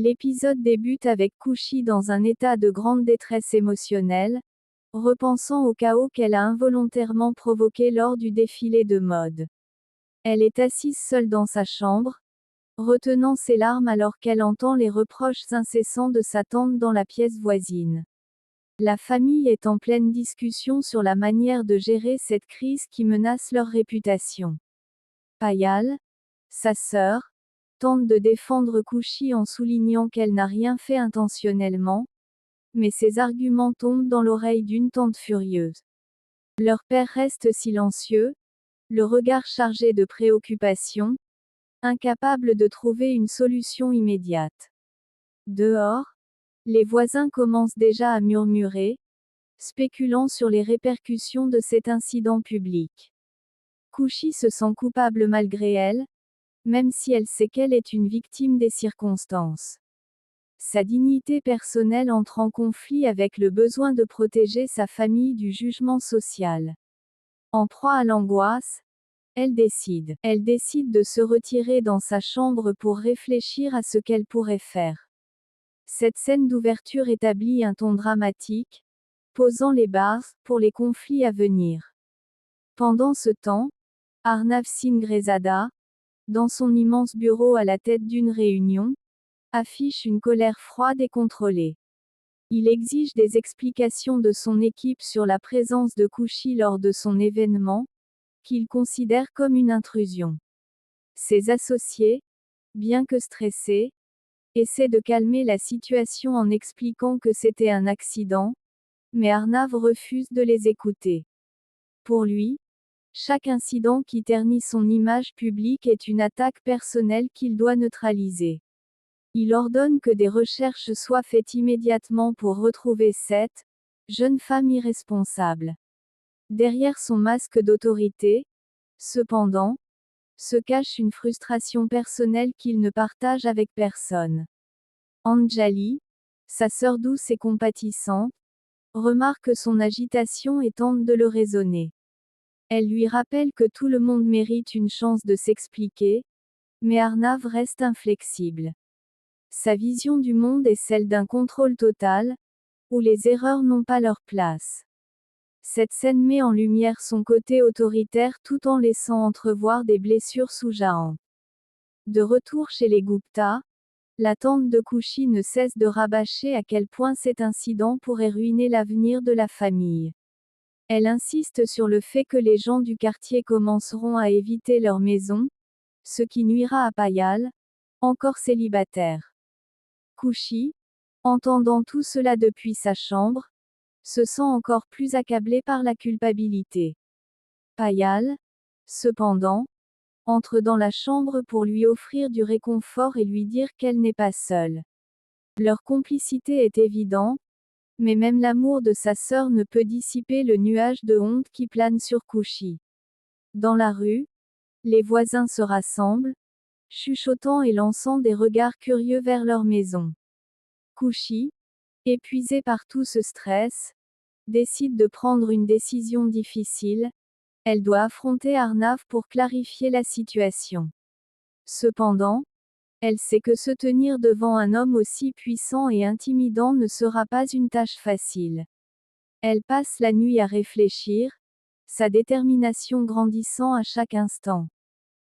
L'épisode débute avec Kushi dans un état de grande détresse émotionnelle, repensant au chaos qu'elle a involontairement provoqué lors du défilé de mode. Elle est assise seule dans sa chambre, retenant ses larmes alors qu'elle entend les reproches incessants de sa tante dans la pièce voisine. La famille est en pleine discussion sur la manière de gérer cette crise qui menace leur réputation. Payal, sa sœur, tente de défendre Kushi en soulignant qu'elle n'a rien fait intentionnellement, mais ses arguments tombent dans l'oreille d'une tante furieuse. Leur père reste silencieux, le regard chargé de préoccupation, incapable de trouver une solution immédiate. Dehors, les voisins commencent déjà à murmurer, spéculant sur les répercussions de cet incident public. Kushi se sent coupable malgré elle, même si elle sait qu'elle est une victime des circonstances. Sa dignité personnelle entre en conflit avec le besoin de protéger sa famille du jugement social. En proie à l'angoisse, elle décide de se retirer dans sa chambre pour réfléchir à ce qu'elle pourrait faire. Cette scène d'ouverture établit un ton dramatique, posant les bases pour les conflits à venir. Pendant ce temps, Arnav Singh-Rezada, dans son immense bureau à la tête d'une réunion, affiche une colère froide et contrôlée. Il exige des explications de son équipe sur la présence de Kushi lors de son événement, qu'il considère comme une intrusion. Ses associés, bien que stressés, essaient de calmer la situation en expliquant que c'était un accident, mais Arnav refuse de les écouter. Pour lui, chaque incident qui ternit son image publique est une attaque personnelle qu'il doit neutraliser. Il ordonne que des recherches soient faites immédiatement pour retrouver cette jeune femme irresponsable. Derrière son masque d'autorité, cependant, se cache une frustration personnelle qu'il ne partage avec personne. Anjali, sa sœur douce et compatissante, remarque son agitation et tente de le raisonner. Elle lui rappelle que tout le monde mérite une chance de s'expliquer, mais Arnav reste inflexible. Sa vision du monde est celle d'un contrôle total, où les erreurs n'ont pas leur place. Cette scène met en lumière son côté autoritaire tout en laissant entrevoir des blessures sous-jacentes. De retour chez les Gupta, la tante de Kushi ne cesse de rabâcher à quel point cet incident pourrait ruiner l'avenir de la famille. Elle insiste sur le fait que les gens du quartier commenceront à éviter leur maison, ce qui nuira à Payal, encore célibataire. Kushi, entendant tout cela depuis sa chambre, se sent encore plus accablé par la culpabilité. Payal, cependant, entre dans la chambre pour lui offrir du réconfort et lui dire qu'elle n'est pas seule. Leur complicité est évidente, mais même l'amour de sa sœur ne peut dissiper le nuage de honte qui plane sur Kushi. Dans la rue, les voisins se rassemblent, chuchotant et lançant des regards curieux vers leur maison. Kushi, épuisée par tout ce stress, décide de prendre une décision difficile. Elle doit affronter Arnav pour clarifier la situation. Cependant, elle sait que se tenir devant un homme aussi puissant et intimidant ne sera pas une tâche facile. Elle passe la nuit à réfléchir, sa détermination grandissant à chaque instant.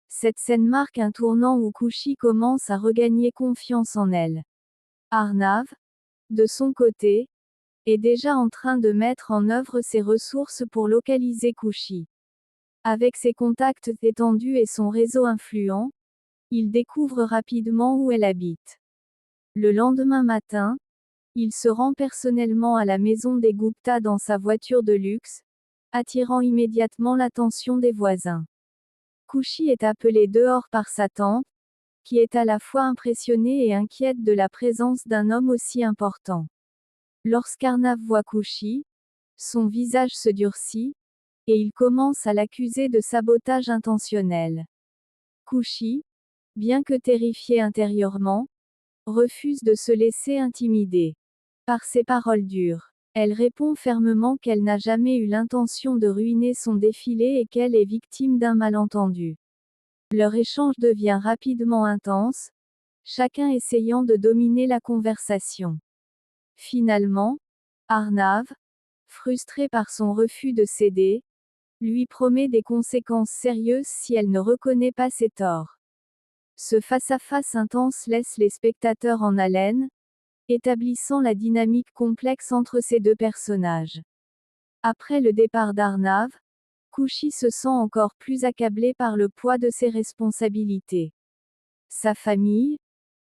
Cette scène marque un tournant où Kushi commence à regagner confiance en elle. Arnav, de son côté, est déjà en train de mettre en œuvre ses ressources pour localiser Kushi. Avec ses contacts étendus et son réseau influent, il découvre rapidement où elle habite. Le lendemain matin, il se rend personnellement à la maison des Gupta dans sa voiture de luxe, attirant immédiatement l'attention des voisins. Kushi est appelé dehors par sa tante, qui est à la fois impressionnée et inquiète de la présence d'un homme aussi important. Lorsqu'Arnav voit Kushi, son visage se durcit, et il commence à l'accuser de sabotage intentionnel. Kushi, bien que terrifiée intérieurement, refuse de se laisser intimider par ses paroles dures. Elle répond fermement qu'elle n'a jamais eu l'intention de ruiner son défilé et qu'elle est victime d'un malentendu. Leur échange devient rapidement intense, chacun essayant de dominer la conversation. Finalement, Arnav, frustré par son refus de céder, lui promet des conséquences sérieuses si elle ne reconnaît pas ses torts. Ce face-à-face intense laisse les spectateurs en haleine, établissant la dynamique complexe entre ces deux personnages. Après le départ d'Arnav, Khushi se sent encore plus accablé par le poids de ses responsabilités. Sa famille,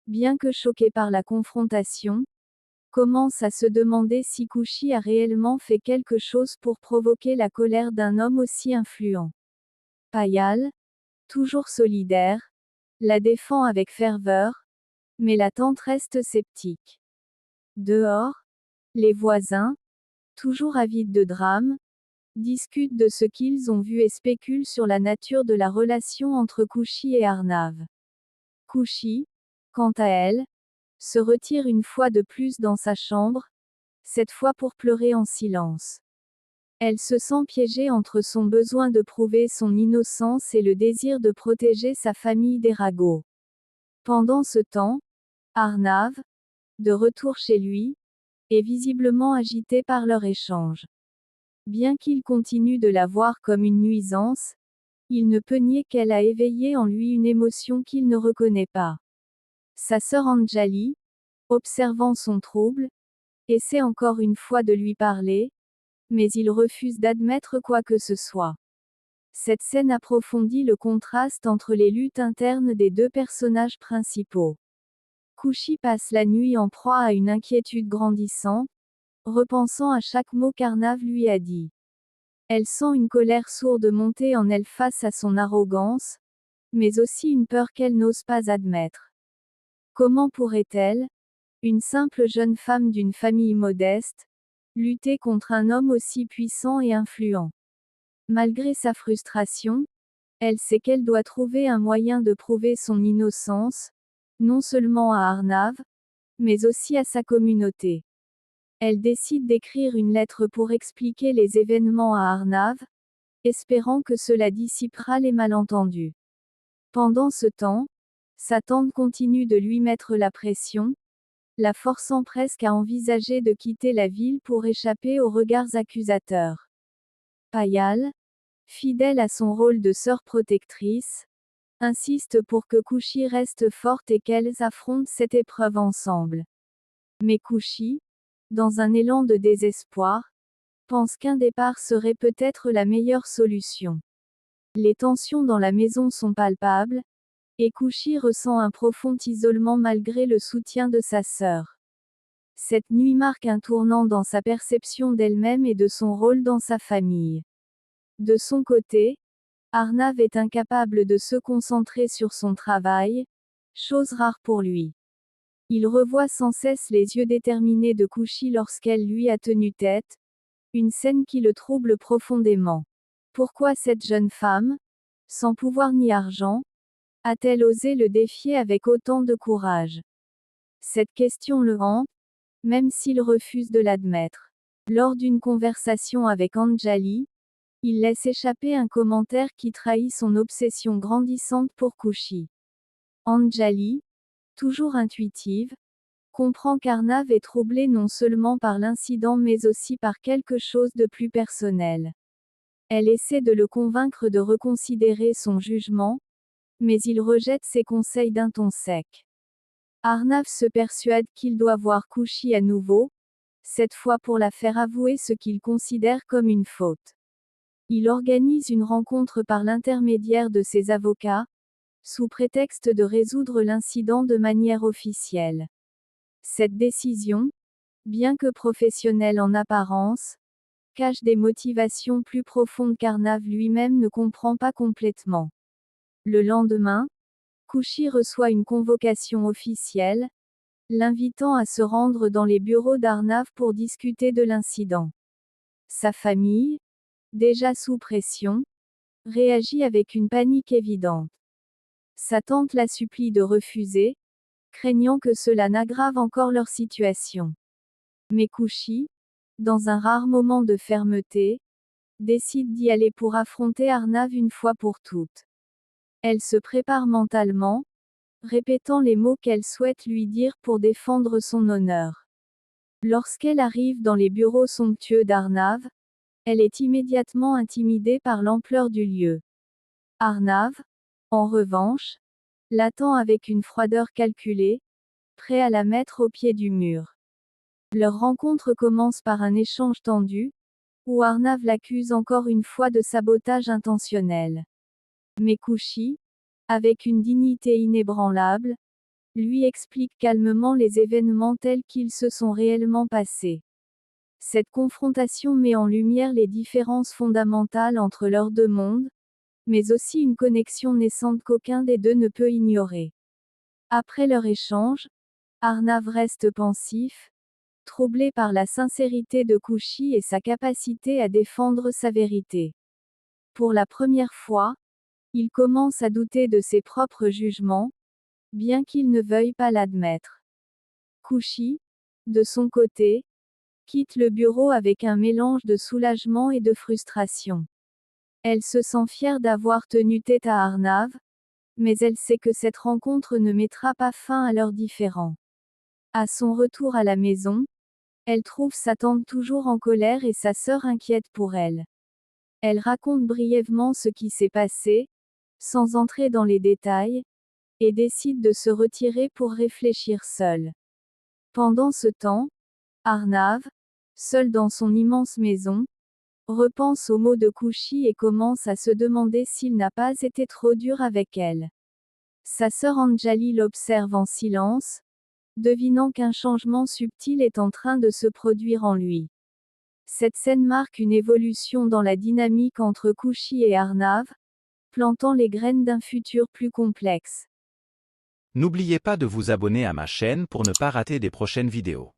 bien que choquée par la confrontation, commence à se demander si Khushi a réellement fait quelque chose pour provoquer la colère d'un homme aussi influent. Payal, toujours solidaire, la défend avec ferveur, mais la tante reste sceptique. Dehors, les voisins, toujours avides de drame, discutent de ce qu'ils ont vu et spéculent sur la nature de la relation entre Khushi et Arnav. Khushi, quant à elle, se retire une fois de plus dans sa chambre, cette fois pour pleurer en silence. Elle se sent piégée entre son besoin de prouver son innocence et le désir de protéger sa famille des ragots. Pendant ce temps, Arnav, de retour chez lui, est visiblement agité par leur échange. Bien qu'il continue de la voir comme une nuisance, il ne peut nier qu'elle a éveillé en lui une émotion qu'il ne reconnaît pas. Sa sœur Anjali, observant son trouble, essaie encore une fois de lui parler, mais il refuse d'admettre quoi que ce soit. Cette scène approfondit le contraste entre les luttes internes des deux personnages principaux. Khushi passe la nuit en proie à une inquiétude grandissante, repensant à chaque mot qu'Arnav lui a dit. Elle sent une colère sourde monter en elle face à son arrogance, mais aussi une peur qu'elle n'ose pas admettre. Comment pourrait-elle, une simple jeune femme d'une famille modeste, lutter contre un homme aussi puissant et influent? Malgré sa frustration, elle sait qu'elle doit trouver un moyen de prouver son innocence, non seulement à Arnav, mais aussi à sa communauté. Elle décide d'écrire une lettre pour expliquer les événements à Arnav, espérant que cela dissipera les malentendus. Pendant ce temps, sa tante continue de lui mettre la pression, la forçant presque à envisager de quitter la ville pour échapper aux regards accusateurs. Payal, fidèle à son rôle de sœur protectrice, insiste pour que Khushi reste forte et qu'elles affrontent cette épreuve ensemble. Mais Khushi, dans un élan de désespoir, pense qu'un départ serait peut-être la meilleure solution. Les tensions dans la maison sont palpables, et Khushi ressent un profond isolement malgré le soutien de sa sœur. Cette nuit marque un tournant dans sa perception d'elle-même et de son rôle dans sa famille. De son côté, Arnav est incapable de se concentrer sur son travail, chose rare pour lui. Il revoit sans cesse les yeux déterminés de Khushi lorsqu'elle lui a tenu tête, une scène qui le trouble profondément. Pourquoi cette jeune femme, sans pouvoir ni argent, a-t-elle osé le défier avec autant de courage? Cette question le hante, même s'il refuse de l'admettre. Lors d'une conversation avec Anjali, il laisse échapper un commentaire qui trahit son obsession grandissante pour Khushi. Anjali, toujours intuitive, comprend qu'Arnav est troublé non seulement par l'incident mais aussi par quelque chose de plus personnel. Elle essaie de le convaincre de reconsidérer son jugement, mais il rejette ses conseils d'un ton sec. Arnav se persuade qu'il doit voir Khushi à nouveau, cette fois pour la faire avouer ce qu'il considère comme une faute. Il organise une rencontre par l'intermédiaire de ses avocats, sous prétexte de résoudre l'incident de manière officielle. Cette décision, bien que professionnelle en apparence, cache des motivations plus profondes qu'Arnav lui-même ne comprend pas complètement. Le lendemain, Khushi reçoit une convocation officielle, l'invitant à se rendre dans les bureaux d'Arnav pour discuter de l'incident. Sa famille, déjà sous pression, réagit avec une panique évidente. Sa tante la supplie de refuser, craignant que cela n'aggrave encore leur situation. Mais Khushi, dans un rare moment de fermeté, décide d'y aller pour affronter Arnav une fois pour toutes. Elle se prépare mentalement, répétant les mots qu'elle souhaite lui dire pour défendre son honneur. Lorsqu'elle arrive dans les bureaux somptueux d'Arnav, elle est immédiatement intimidée par l'ampleur du lieu. Arnav, en revanche, l'attend avec une froideur calculée, prêt à la mettre au pied du mur. Leur rencontre commence par un échange tendu, où Arnav l'accuse encore une fois de sabotage intentionnel. Mais Khushi, avec une dignité inébranlable, lui explique calmement les événements tels qu'ils se sont réellement passés. Cette confrontation met en lumière les différences fondamentales entre leurs deux mondes, mais aussi une connexion naissante qu'aucun des deux ne peut ignorer. Après leur échange, Arnav reste pensif, troublé par la sincérité de Khushi et sa capacité à défendre sa vérité. Pour la première fois, il commence à douter de ses propres jugements, bien qu'il ne veuille pas l'admettre. Khushi, de son côté, quitte le bureau avec un mélange de soulagement et de frustration. Elle se sent fière d'avoir tenu tête à Arnav, mais elle sait que cette rencontre ne mettra pas fin à leurs différends. À son retour à la maison, elle trouve sa tante toujours en colère et sa sœur inquiète pour elle. Elle raconte brièvement ce qui s'est passé, sans entrer dans les détails, et décide de se retirer pour réfléchir seule. Pendant ce temps, Arnav, seul dans son immense maison, repense aux mots de Khushi et commence à se demander s'il n'a pas été trop dur avec elle. Sa sœur Anjali l'observe en silence, devinant qu'un changement subtil est en train de se produire en lui. Cette scène marque une évolution dans la dynamique entre Khushi et Arnav, plantant les graines d'un futur plus complexe. N'oubliez pas de vous abonner à ma chaîne pour ne pas rater des prochaines vidéos.